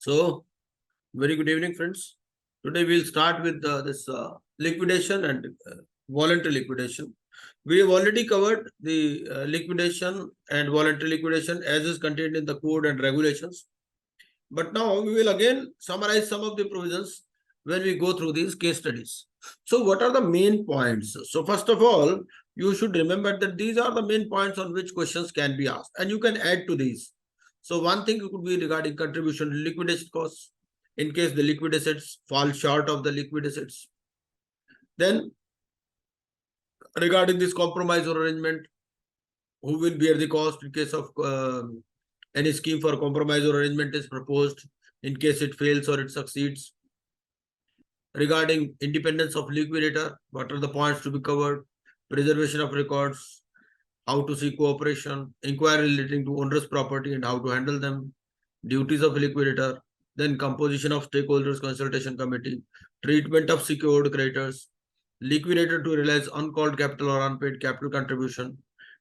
So, very good evening, friends. Today we'll start with this liquidation and voluntary liquidation. We have already covered the liquidation and voluntary liquidation as is contained in the code and regulations. But now we will again summarize some of the provisions when we go through these case studies. So what are the main points? So first of all, you should remember that these are the main points on which questions can be asked, and you can add to these. So one thing could be regarding contribution to liquidation costs in case the liquid assets fall short of the liquid assets. Then regarding this compromise or arrangement, who will bear the cost in case of any scheme for compromise or arrangement is proposed, in case it fails or it succeeds. Regarding independence of liquidator, what are the points to be covered? Preservation of records, how to seek cooperation, inquiry relating to onerous property and how to handle them, duties of liquidator, then composition of stakeholders consultation committee, treatment of secured creditors, liquidator to realize uncalled capital or unpaid capital contribution,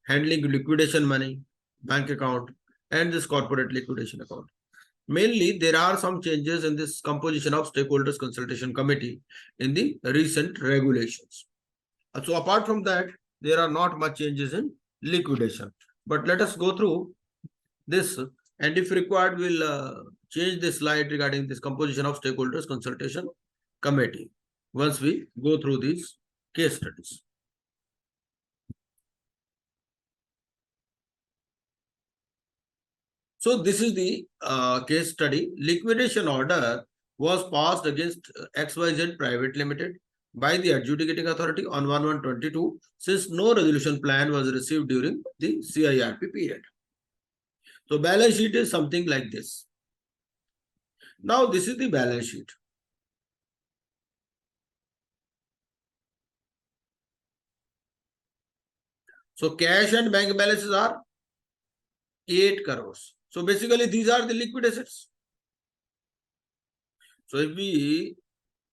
handling liquidation money, bank account, and this corporate liquidation account. Mainly, there are some changes in this composition of stakeholders consultation committee in the recent regulations. So apart from that, there are not much changes in liquidation. But let us go through this, and if required, we'll change this slide regarding this composition of stakeholders consultation committee once we go through these case studies. So this is the case study. Liquidation order was passed against XYZ Private Limited by the adjudicating authority on 1/1/22 since no resolution plan was received during the CIRP period. So balance sheet is something like this. Now this is the balance sheet. So cash and bank balances are 8 crores. So basically these are the liquid assets. So if we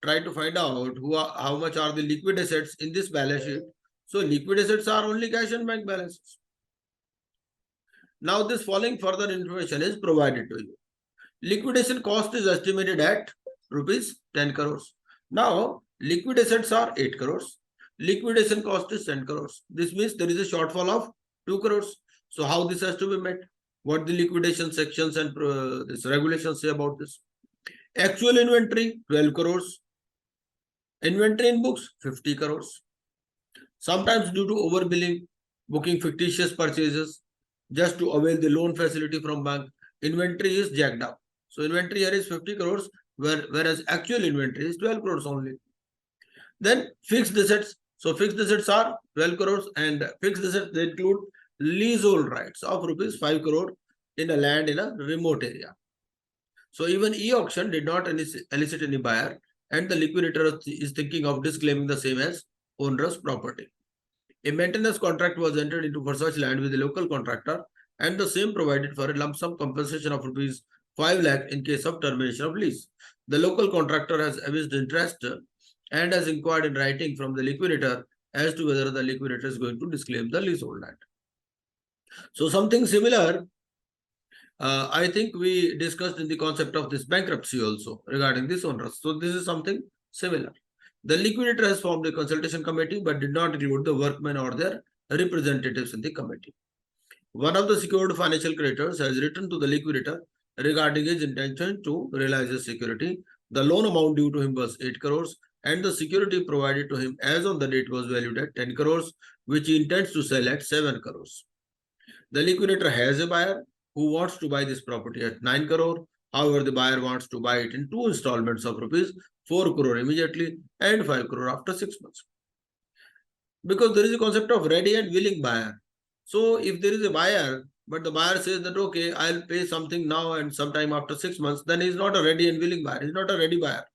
try to find out how much are the liquid assets in this balance sheet, so liquid assets are only cash and bank balances. Now this following further information is provided to you. Liquidation cost is estimated at rupees 10 crores. Now liquid assets are 8 crores. Liquidation cost is 10 crores. This means there is a shortfall of 2 crores. So how this has to be met? What the liquidation sections and this regulations say about this? Actual inventory 12 crores. Inventory in books 50 crores. Sometimes due to overbilling, booking fictitious purchases just to avail the loan facility from bank, inventory is jacked up. So inventory here is 50 crores, whereas actual inventory is 12 crores only. Then fixed assets. So fixed assets are 12 crores, and fixed assets they include leasehold rights of rupees 5 crore in a land in a remote area. So even e-auction did not elicit any buyer, and the liquidator is thinking of disclaiming the same as onerous property. A maintenance contract was entered into for such land with a local contractor, and the same provided for a lump sum compensation of rupees 5 lakh in case of termination of lease. The local contractor has evinced interest and has inquired in writing from the liquidator as to whether the liquidator is going to disclaim the leasehold land. So something similar, I think we discussed in the concept of this bankruptcy also regarding this onerous. So this is something similar. The liquidator has formed a consultation committee but did not include the workmen or their representatives in the committee. One of the secured financial creditors has written to the liquidator regarding his intention to realize his security. The loan amount due to him was 8 crores and the security provided to him as on the date was valued at 10 crores, which he intends to sell at 7 crores. The liquidator has a buyer who wants to buy this property at 9 crore. However, the buyer wants to buy it in 2 installments of rupees 4 crore immediately and 5 crore after 6 months. Because there is a concept of ready and willing buyer. So if there is a buyer, but the buyer says that, okay, I'll pay something now and sometime after 6 months, then he's not a ready and willing buyer. He's not a ready buyer.